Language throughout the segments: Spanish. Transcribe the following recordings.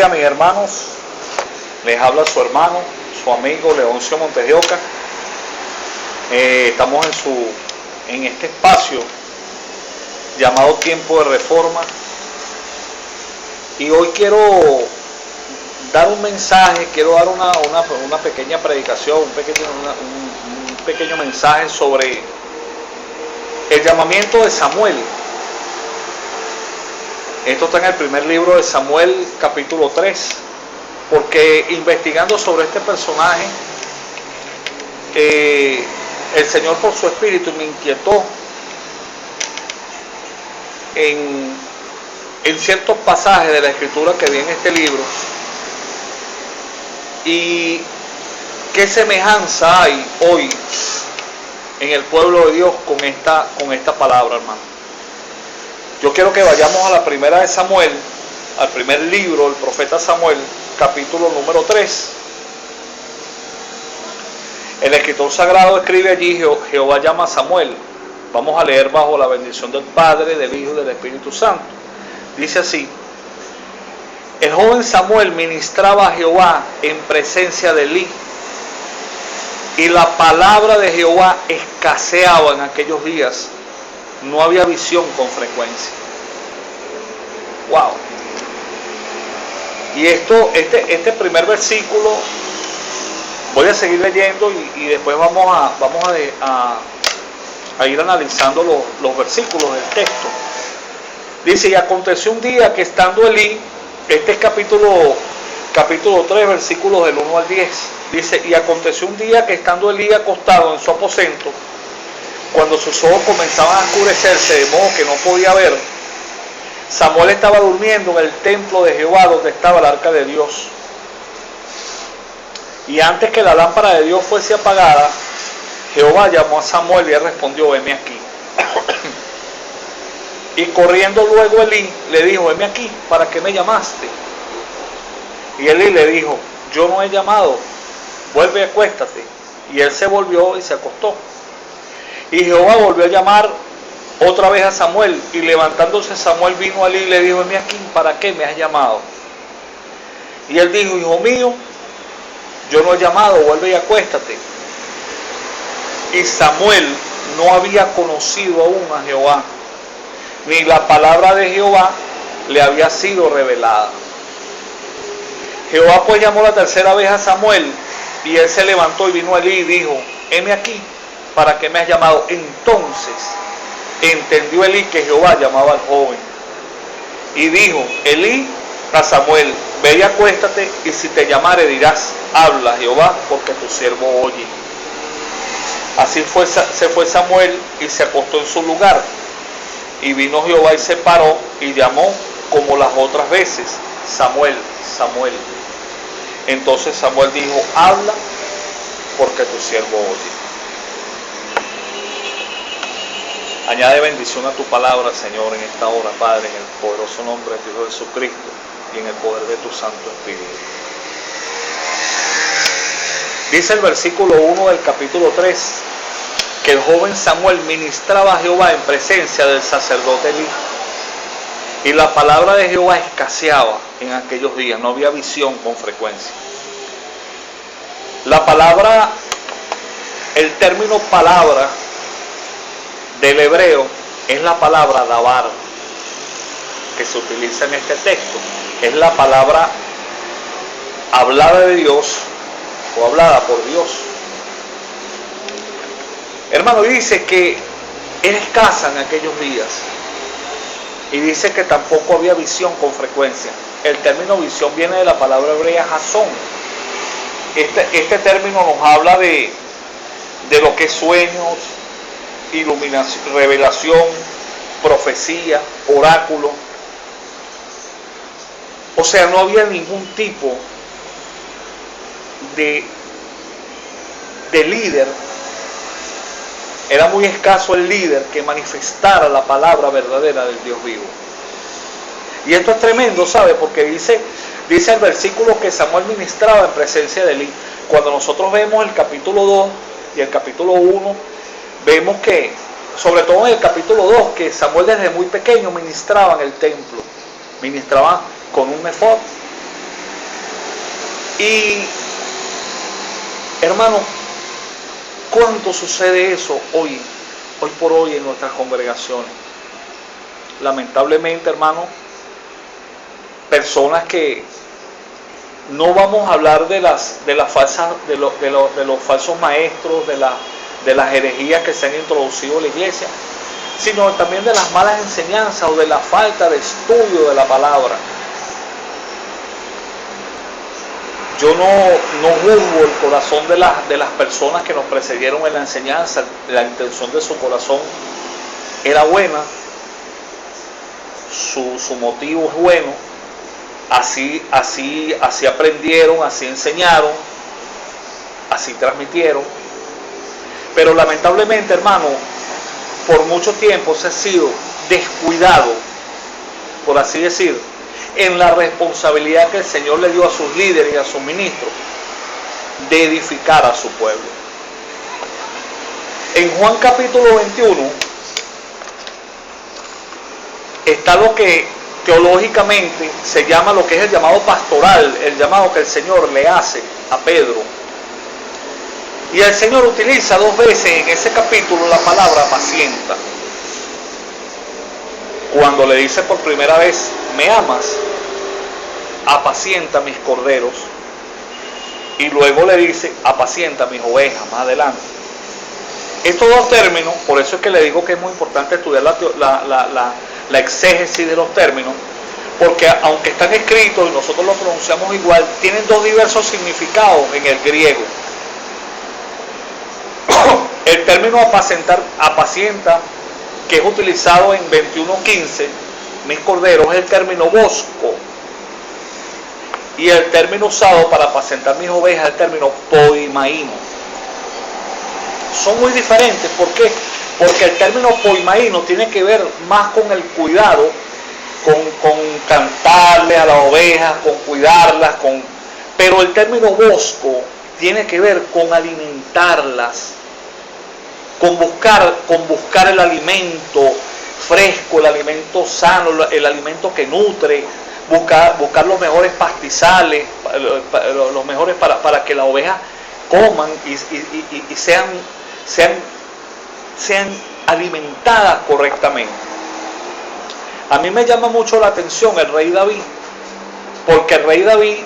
día, mis hermanos. Les habla su hermano, su amigo Leoncio Montes de Oca. Estamos en este espacio llamado Tiempo de Reforma. Y hoy quiero dar un mensaje, quiero dar una pequeña predicación, un pequeño mensaje sobre el llamamiento de Samuel. Esto está en el primer libro de Samuel, capítulo 3, porque investigando sobre este personaje, el Señor por su espíritu me inquietó en ciertos pasajes de la escritura que vi en este libro, y qué semejanza hay hoy en el pueblo de Dios con esta palabra, hermano. Yo quiero que vayamos a la primera de Samuel, al primer libro del profeta Samuel, capítulo número 3. El escritor sagrado escribe allí: Jehová llama a Samuel. Vamos a leer bajo la bendición del Padre, del Hijo y del Espíritu Santo. Dice así: el joven Samuel ministraba a Jehová en presencia de Elí, y la palabra de Jehová escaseaba en aquellos días. No había visión con frecuencia. Wow. Y este primer versículo, voy a seguir leyendo y después vamos a ir analizando los versículos del texto. Dice: y aconteció un día que estando Elí, este es capítulo 3, versículos del 1 al 10. Dice: y aconteció un día que estando Elí acostado en su aposento, cuando sus ojos comenzaban a oscurecerse de modo que no podía ver, Samuel estaba durmiendo en el templo de Jehová, donde estaba el arca de Dios. Y antes que la lámpara de Dios fuese apagada, Jehová llamó a Samuel y él respondió: heme aquí. Y corriendo luego Elí le dijo: heme aquí, ¿para qué me llamaste? Y Elí le dijo: yo no he llamado, vuelve y acuéstate. Y él se volvió y se acostó. Y Jehová volvió a llamar otra vez a Samuel, y levantándose Samuel vino a Elí y le dijo: heme aquí, ¿para qué me has llamado? Y él dijo: hijo mío, yo no he llamado, vuelve y acuéstate. Y Samuel no había conocido aún a Jehová, ni la palabra de Jehová le había sido revelada. Jehová pues llamó la tercera vez a Samuel, y él se levantó y vino a Elí y dijo: heme aquí, ¿para qué me has llamado? Entonces entendió Elí que Jehová llamaba al joven. Y dijo Elí a Samuel: ve y acuéstate, y si te llamare dirás: habla Jehová, porque tu siervo oye. Así se fue Samuel y se acostó en su lugar. Y vino Jehová y se paró y llamó como las otras veces: Samuel, Samuel. Entonces Samuel dijo: habla, porque tu siervo oye. Añade bendición a tu palabra, Señor, en esta hora, Padre, en el poderoso nombre de tu Hijo Jesucristo y en el poder de tu Santo Espíritu. Dice el versículo 1 del capítulo 3 que el joven Samuel ministraba a Jehová en presencia del sacerdote Elí, y la palabra de Jehová escaseaba en aquellos días, no había visión con frecuencia. La palabra, el término palabra del hebreo es la palabra dabar, que se utiliza en este texto. Es la palabra hablada de Dios o hablada por Dios. Hermano, dice que era escasa en aquellos días, y dice que tampoco había visión con frecuencia. El término visión viene de la palabra hebrea jasón. Este término nos habla de lo que es sueños, iluminación, revelación, profecía, oráculo. O sea, no había ningún tipo de líder. Era muy escaso el líder que manifestara la palabra verdadera del Dios vivo. Y esto es tremendo, ¿sabe? Porque dice el versículo que Samuel ministraba en presencia de Elí. Cuando nosotros vemos el capítulo 2 y el capítulo 1, vemos que, sobre todo en el capítulo 2, que Samuel desde muy pequeño ministraba en el templo. Ministraba con un efod. Y, hermano, ¿cuánto sucede eso hoy por hoy en nuestras congregaciones? Lamentablemente, hermano, personas que no vamos a hablar de los falsos maestros, de las herejías que se han introducido en la iglesia, sino también de las malas enseñanzas o de la falta de estudio de la palabra. Yo no juzgo el corazón de las personas que nos precedieron en la enseñanza. La intención de su corazón era buena, su motivo es bueno, así aprendieron, así enseñaron, así transmitieron. Pero lamentablemente, hermano, por mucho tiempo se ha sido descuidado, por así decir, en la responsabilidad que el Señor le dio a sus líderes y a sus ministros de edificar a su pueblo. En Juan capítulo 21 está lo que teológicamente se llama lo que es el llamado pastoral, el llamado que el Señor le hace a Pedro. Y el Señor utiliza 2 veces en ese capítulo la palabra apacienta. Cuando le dice por primera vez, ¿me amas? Apacienta mis corderos. Y luego le dice, apacienta mis ovejas, más adelante. Estos 2 términos, por eso es que le digo que es muy importante estudiar la exégesis de los términos, porque aunque están escritos y nosotros los pronunciamos igual, tienen 2 diversos significados en el griego. El término apacienta, que es utilizado en 21:15, mis corderos, es el término bosco. Y el término usado para apacentar mis ovejas es el término poimaíno. Son muy diferentes. ¿Por qué? Porque el término poimaíno tiene que ver más con el cuidado, con cantarle a las ovejas, con cuidarlas, pero el término bosco tiene que ver con alimentarlas, con buscar el alimento fresco, el alimento sano, el alimento que nutre, buscar los mejores pastizales, los mejores para que las ovejas coman y sean alimentadas correctamente. A mí me llama mucho la atención el rey David, porque el rey David,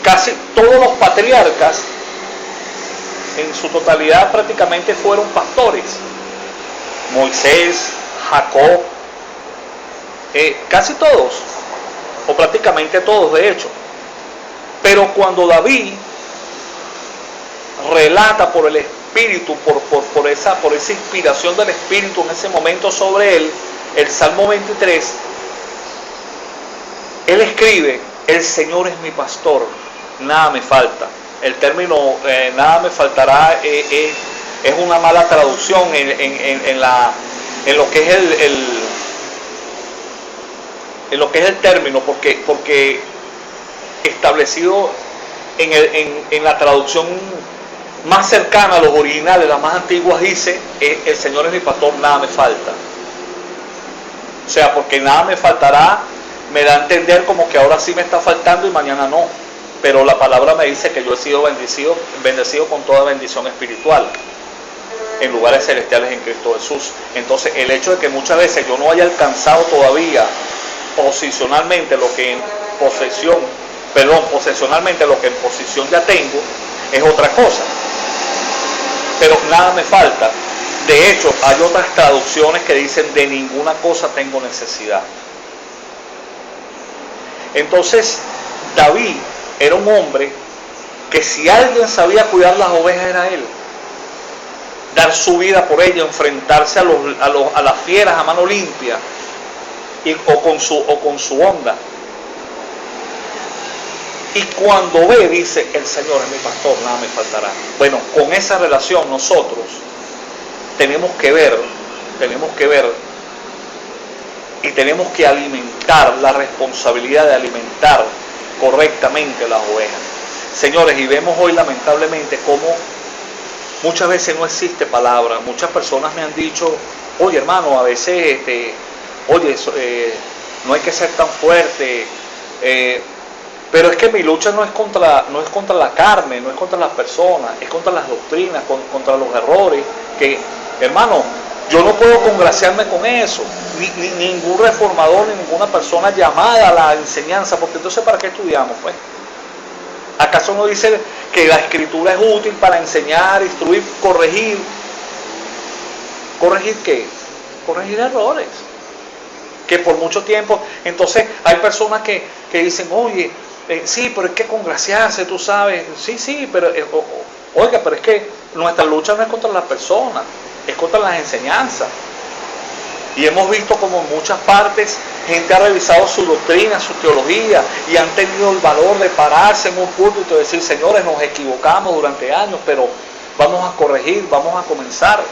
casi todos los patriarcas, en su totalidad prácticamente fueron pastores. Moisés, Jacob, casi todos, o prácticamente todos de hecho. Pero cuando David relata por el Espíritu, por esa inspiración del Espíritu en ese momento sobre él, el Salmo 23, él escribe, el Señor es mi pastor, nada me falta. El término nada me faltará es una mala traducción en lo que es el término, porque establecido en la traducción más cercana a los originales, las más antiguas, dice, el Señor es mi pastor, nada me falta. O sea, porque nada me faltará, me da a entender como que ahora sí me está faltando y mañana no. Pero la palabra me dice que yo he sido bendecido con toda bendición espiritual en lugares celestiales en Cristo Jesús. Entonces, el hecho de que muchas veces yo no haya alcanzado todavía posesionalmente lo que en posición ya tengo, es otra cosa. Pero nada me falta. De hecho, hay otras traducciones que dicen, de ninguna cosa tengo necesidad. Entonces, David era un hombre que si alguien sabía cuidar las ovejas era él. Dar su vida por ellas, enfrentarse a las fieras a mano limpia o con su onda. Y cuando ve, dice, el Señor es mi pastor, nada me faltará. Bueno, con esa relación nosotros tenemos que ver y tenemos que alimentar, la responsabilidad de alimentar correctamente las ovejas. Señores, y vemos hoy lamentablemente cómo muchas veces no existe palabra. Muchas personas me han dicho, oye hermano, a veces no hay que ser tan fuerte, Pero es que mi lucha no es contra la carne, no es contra las personas, es contra las doctrinas, contra los errores, que, hermano, yo no puedo congraciarme con eso, ni ningún reformador, ni ninguna persona llamada a la enseñanza, porque entonces ¿para qué estudiamos, pues? ¿Acaso no dice que la escritura es útil para enseñar, instruir, corregir? ¿Corregir qué? Corregir errores. Que por mucho tiempo, entonces hay personas que dicen, oye, sí, pero es que congraciarse, tú sabes, sí, pero, oiga, pero es que nuestra lucha no es contra las personas, es contra las enseñanzas. Y hemos visto como en muchas partes gente ha revisado su doctrina, su teología, y han tenido el valor de pararse en un púlpito y decir, señores, nos equivocamos durante años, pero vamos a corregir, vamos a comenzar.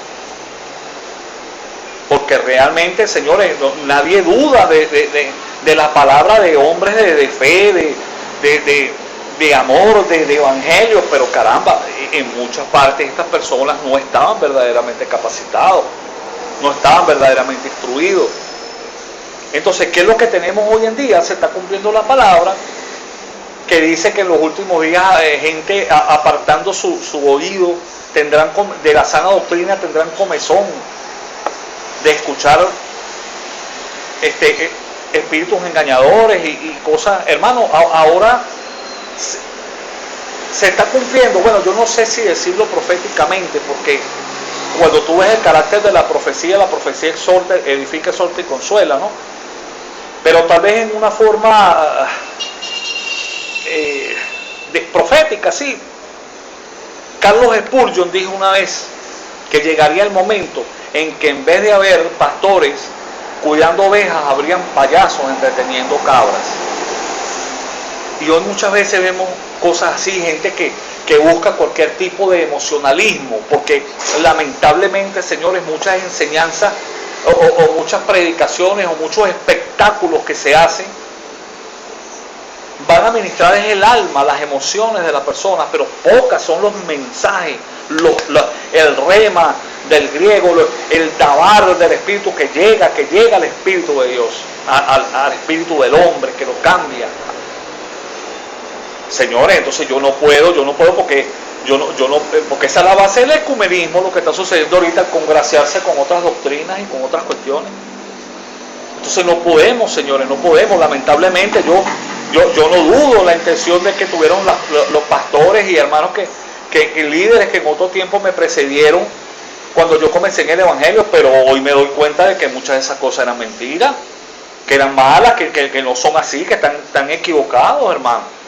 Porque realmente, señores, nadie duda de la palabra de hombres de fe, de amor, de evangelio, pero caramba, en muchas partes estas personas no estaban verdaderamente capacitados, no estaban verdaderamente instruidos. Entonces, ¿qué es lo que tenemos hoy en día? Se está cumpliendo la palabra que dice que en los últimos días gente apartando su oído tendrán de la sana doctrina, tendrán comezón de escuchar espíritus engañadores y cosas. Hermano, ahora se está cumpliendo, bueno, yo no sé si decirlo proféticamente, porque cuando tú ves el carácter de la profecía exhorta, edifica, exhorta y consuela, ¿no? Pero tal vez en una forma profética, sí. Carlos Spurgeon dijo una vez que llegaría el momento en que en vez de haber pastores cuidando ovejas, habrían payasos entreteniendo cabras. Y hoy muchas veces vemos cosas así, gente que busca cualquier tipo de emocionalismo, porque lamentablemente, señores, muchas enseñanzas o muchas predicaciones o muchos espectáculos que se hacen van a ministrar es el alma, las emociones de la persona, pero pocas son los mensajes, el rema del griego, el dabar del espíritu que llega al espíritu de Dios, al espíritu del hombre, que lo cambia. Señores, entonces yo no puedo porque porque esa es la base del ecumenismo, lo que está sucediendo ahorita, al congraciarse con otras doctrinas y con otras cuestiones. Entonces no podemos, señores, no podemos. Lamentablemente yo no dudo la intención de que tuvieron los pastores y hermanos que líderes que en otro tiempo me precedieron cuando yo comencé en el evangelio, pero hoy me doy cuenta de que muchas de esas cosas eran mentiras, que eran malas, que no son así, que están equivocados, hermano.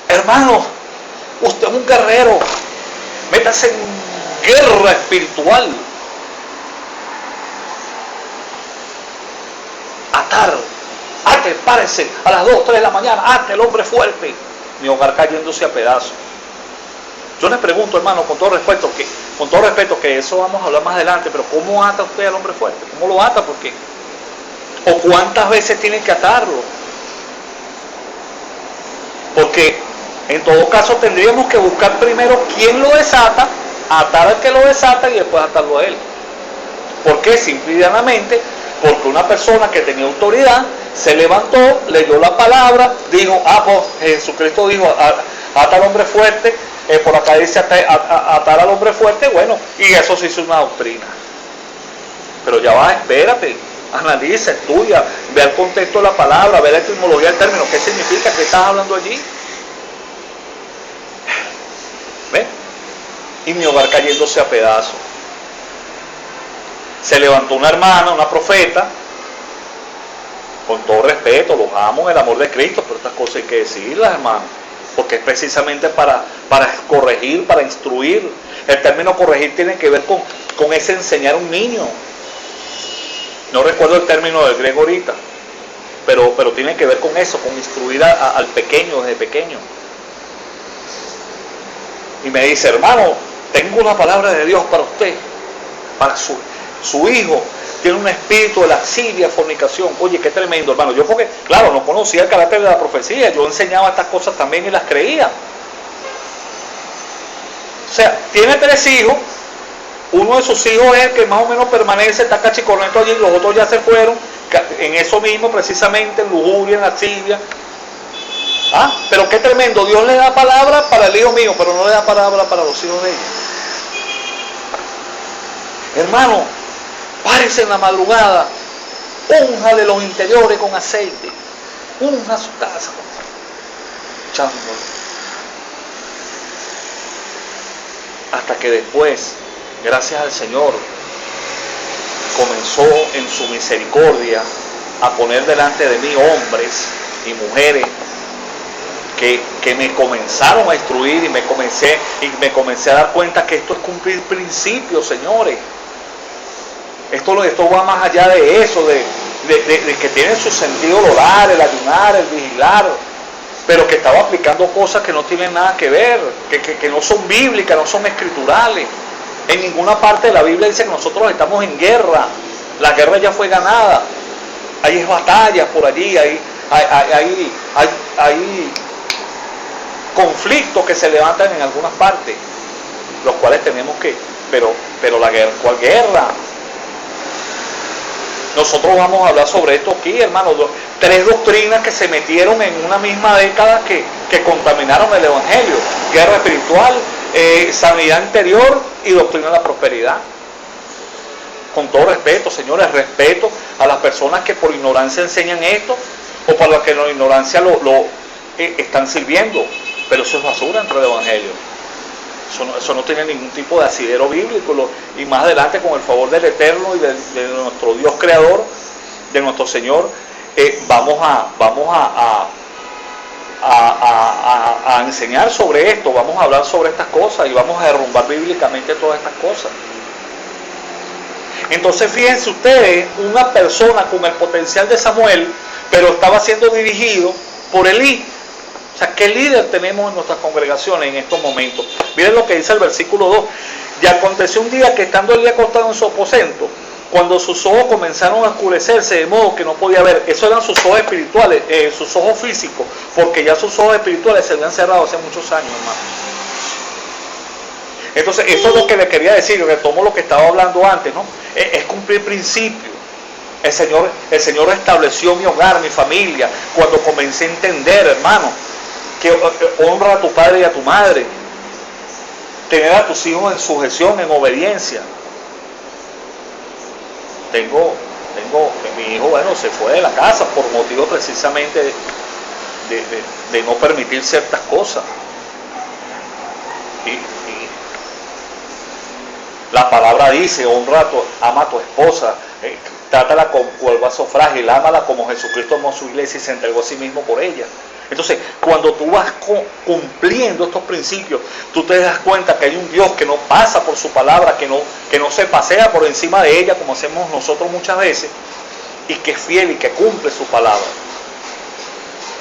Hermano, usted es un guerrero, métase en guerra espiritual. Ate, párese a las 2, 3 de la mañana, ate el hombre fuerte, mi hogar cayéndose a pedazos. Yo les pregunto, hermano, con todo respeto, que eso vamos a hablar más adelante, pero ¿cómo ata usted al hombre fuerte? ¿Cómo lo ata? ¿Por qué? ¿O cuántas veces tienen que atarlo? Porque en todo caso tendríamos que buscar primero quién lo desata, atar al que lo desata y después atarlo a él. ¿Por qué? Simple y llanamente porque una persona que tenía autoridad se levantó, leyó la palabra, dijo, pues Jesucristo dijo, ata al hombre fuerte, por acá dice atar al hombre fuerte, bueno, y eso se hizo una doctrina. Pero ya va, espérate, analiza, estudia, ve el contexto de la palabra, ve la etimología del término, qué significa, qué estás hablando allí. ¿Ve? Y mi hogar cayéndose a pedazos. Se levantó una hermana, una profeta, con todo respeto, los amo en el amor de Cristo, pero estas cosas hay que decirlas, hermano, porque es precisamente para corregir, para instruir. El término corregir tiene que ver con ese enseñar a un niño. No recuerdo el término del griego ahorita, pero tiene que ver con eso, con instruir al pequeño desde pequeño. Y me dice, hermano, tengo una palabra de Dios para usted, para su hijo tiene un espíritu de lascivia, fornicación. Oye, qué tremendo, hermano. Yo porque, claro, no conocía el carácter de la profecía, yo enseñaba estas cosas también y las creía. O sea, tiene 3 hijos, uno de sus hijos es el que más o menos permanece, está cachicornento allí, los otros ya se fueron, en eso mismo precisamente, en lujuria, en lascivia. Pero qué tremendo, Dios le da palabra para el hijo mío, pero no le da palabra para los hijos de ella. Hermano, párese en la madrugada, unja de los interiores con aceite, unja su casa. Hasta que después, gracias al Señor, comenzó en su misericordia a poner delante de mí hombres y mujeres que me comenzaron a instruir y me comencé a dar cuenta que esto es cumplir principios, señores. Esto va más allá de eso, de que tiene su sentido el orar, el ayunar, el vigilar, pero que estaba aplicando cosas que no tienen nada que ver, que no son bíblicas, no son escriturales. En ninguna parte de la Biblia dice que nosotros estamos en guerra. La guerra ya fue ganada. Hay batallas por allí, hay conflictos que se levantan en algunas partes, los cuales tenemos que, pero la guerra, ¿cuál guerra? Nosotros vamos a hablar sobre esto aquí, hermanos. 3 doctrinas que se metieron en una misma década que contaminaron el Evangelio: guerra espiritual, sanidad interior y doctrina de la prosperidad. Con todo respeto, señores, respeto a las personas que por ignorancia enseñan esto, o para las que la ignorancia lo están sirviendo, pero eso es basura dentro del Evangelio. Eso no tiene ningún tipo de asidero bíblico. Y más adelante, con el favor del Eterno y de nuestro Dios Creador, de nuestro Señor, vamos a enseñar sobre esto, vamos a hablar sobre estas cosas y vamos a derrumbar bíblicamente todas estas cosas. Entonces, fíjense ustedes, una persona con el potencial de Samuel, pero estaba siendo dirigido por Elí. O sea, ¿qué líder tenemos en nuestras congregaciones en estos momentos? Miren lo que dice el versículo 2. Y aconteció un día que estando Elí acostado en su aposento, cuando sus ojos comenzaron a oscurecerse de modo que no podía ver. Esos eran sus ojos espirituales, sus ojos físicos, porque ya sus ojos espirituales se habían cerrado hace muchos años, hermano. Entonces, eso es lo que le quería decir, retomo lo que estaba hablando antes, ¿no? Es cumplir principios. El Señor estableció mi hogar, mi familia, cuando comencé a entender, hermano, que honra a tu padre y a tu madre, tener a tus hijos en sujeción, en obediencia. Mi hijo, bueno, se fue de la casa por motivo precisamente de no permitir ciertas cosas. Y la palabra dice: ama a tu esposa, trátala con el vaso frágil, ámala como Jesucristo amó a su iglesia y se entregó a sí mismo por ella. Entonces, cuando tú vas cumpliendo estos principios, tú te das cuenta que hay un Dios que no pasa por su palabra, que no se pasea por encima de ella como hacemos nosotros muchas veces, y que es fiel y que cumple su palabra.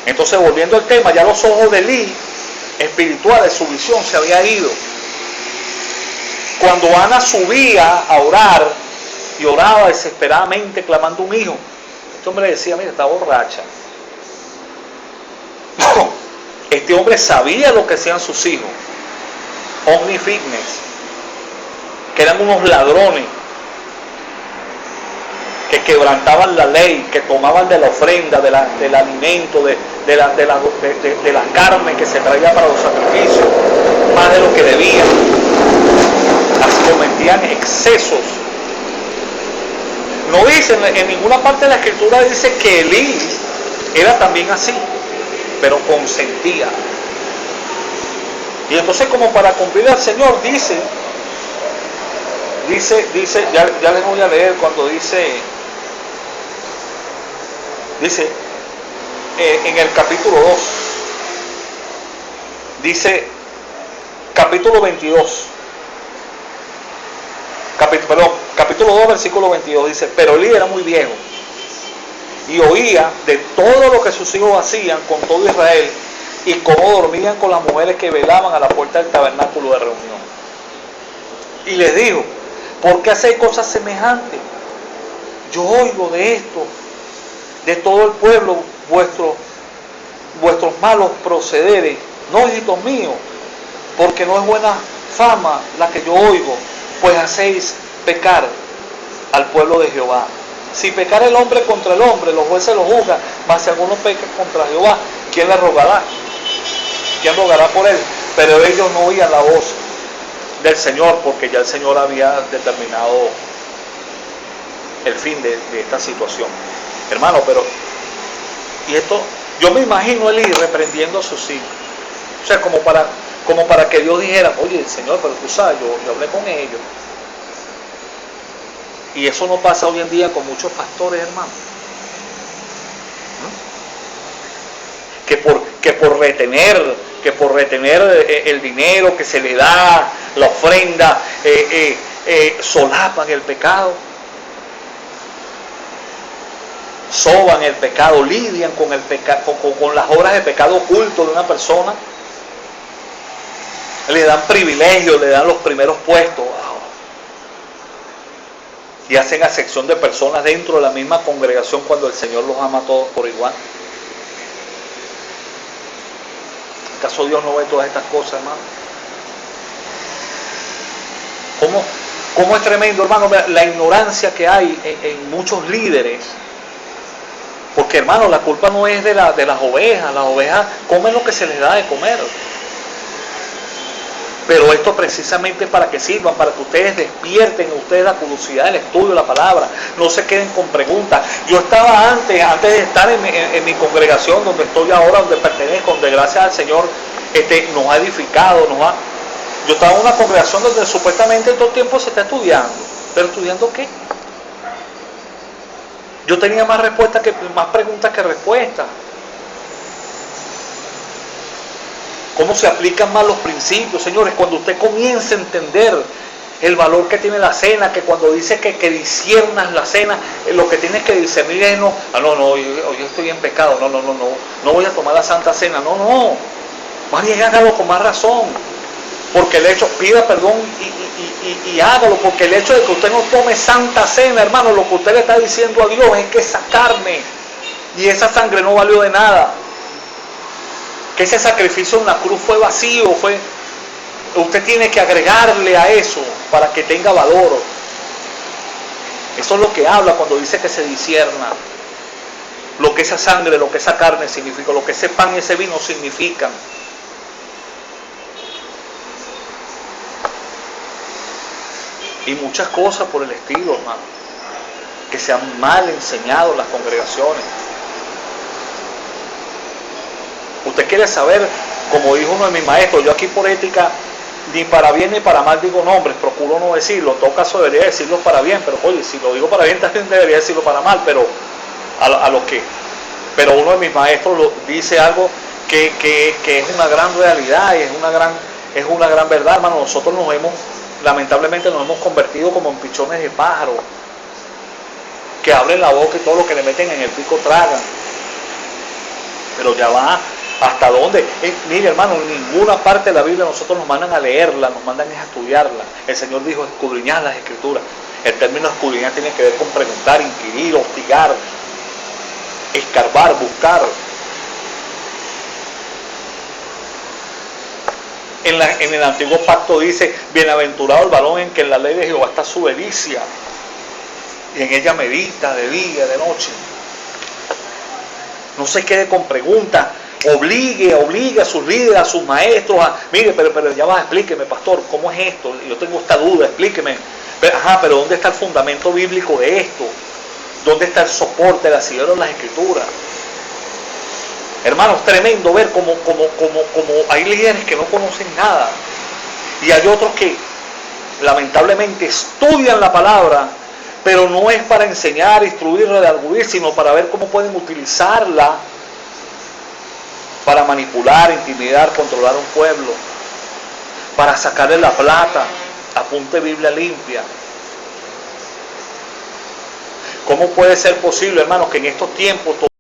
Entonces, volviendo al tema, ya los ojos de Elí espirituales, su visión se había ido. Cuando Ana subía a orar y oraba desesperadamente clamando un hijo, este hombre le decía: mira, está borracha. No, este hombre sabía lo que hacían sus hijos, omnifitness, que eran unos ladrones, que quebrantaban la ley, que tomaban de la ofrenda, del alimento, de la carne que se traía para los sacrificios, más de lo que debían. Cometían excesos. No dice, en ninguna parte de la escritura dice que Elí era también así, pero consentía. Y entonces, como para cumplir al Señor, dice, ya les voy a leer cuando dice en el capítulo 2, dice, capítulo 22, capítulo 2, versículo 22, dice: pero Elí era muy viejo y oía de todo lo que sus hijos hacían con todo Israel y cómo dormían con las mujeres que velaban a la puerta del tabernáculo de reunión. Y les dijo: ¿por qué hacéis cosas semejantes? Yo oigo de esto, de todo el pueblo, vuestros malos procederes, no, hijitos míos, porque no es buena fama la que yo oigo, pues hacéis pecar al pueblo de Jehová. Si pecara el hombre contra el hombre, los jueces lo juzgan, mas si alguno peca contra Jehová, ¿quién le rogará? ¿Quién rogará por él? Pero ellos no oían la voz del Señor, porque ya el Señor había determinado el fin de esta situación. Hermano, pero, y esto, yo me imagino Elí reprendiendo a sus hijos. O sea, como para que Dios dijera, oye, Señor, pero tú sabes, yo hablé con ellos. Y eso no pasa hoy en día con muchos pastores, hermano. Que por retener el dinero que se le da, la ofrenda, solapan el pecado. Soban el pecado, lidian con el pecado, con las obras de pecado oculto de una persona. Le dan privilegios, le dan los primeros puestos. Y hacen acepción de personas dentro de la misma congregación cuando el Señor los ama a todos por igual. ¿Acaso Dios no ve todas estas cosas, hermano? ¿Cómo es tremendo, hermano, la ignorancia que hay en muchos líderes? Porque, hermano, la culpa no es de las ovejas. Las ovejas comen lo que se les da de comer. Pero esto precisamente para que sirvan, para que ustedes despierten en ustedes la curiosidad del estudio de la palabra. No se queden con preguntas. Yo estaba antes de estar en mi congregación, donde estoy ahora, donde pertenezco, donde gracias al Señor nos ha edificado, Yo estaba en una congregación donde supuestamente todo el tiempo se está estudiando. ¿Pero estudiando qué? Yo tenía más preguntas que respuestas. ¿Cómo se aplican más los principios, señores? Cuando usted comience a entender el valor que tiene la cena, que cuando dice que disciernas la cena, lo que tienes que discernir es no, yo estoy en pecado, no voy a tomar la Santa Cena, no. Más bien hágalo con más razón. Porque el hecho, pida perdón y hágalo, porque el hecho de que usted no tome Santa Cena, hermano, lo que usted le está diciendo a Dios es que esa carne y esa sangre no valió de nada. Que ese sacrificio en la cruz fue vacío, usted tiene que agregarle a eso para que tenga valor. Eso es lo que habla cuando dice que se discierna lo que esa sangre, lo que esa carne significa, lo que ese pan y ese vino significan. Y muchas cosas por el estilo, hermano, que se han mal enseñado en las congregaciones. Usted quiere saber, como dijo uno de mis maestros, yo aquí por ética, ni para bien ni para mal digo nombres, procuro no decirlo, en todo caso debería decirlo para bien, pero oye, si lo digo para bien también debería decirlo para mal, pero pero uno de mis maestros dice algo que es una gran realidad y es una gran verdad, hermano. Nosotros lamentablemente nos hemos convertido como en pichones de pájaro, que abren la boca y todo lo que le meten en el pico tragan. Pero ya va. ¿Hasta dónde? Mire, hermano, en ninguna parte de la Biblia nosotros nos mandan a leerla, nos mandan a estudiarla. El Señor dijo, escudriñad las Escrituras. El término escudriñar tiene que ver con preguntar, inquirir, hostigar, escarbar, buscar. En el antiguo pacto dice, bienaventurado el varón en que en la ley de Jehová está su delicia, y en ella medita de día, de noche. No se quede con preguntas. Obligue a sus líderes, a sus maestros, mire, pero ya va, explíqueme, pastor, ¿cómo es esto? Yo tengo esta duda, explíqueme. Pero ¿dónde está el fundamento bíblico de esto? ¿Dónde está el soporte, el asidero en las Escrituras? Hermanos, tremendo ver como hay líderes que no conocen nada. Y hay otros que lamentablemente estudian la palabra, pero no es para enseñar, instruir, redarguir, sino para ver cómo pueden utilizarla para manipular, intimidar, controlar a un pueblo, para sacarle la plata, apunte Biblia limpia. ¿Cómo puede ser posible, hermanos, que en estos tiempos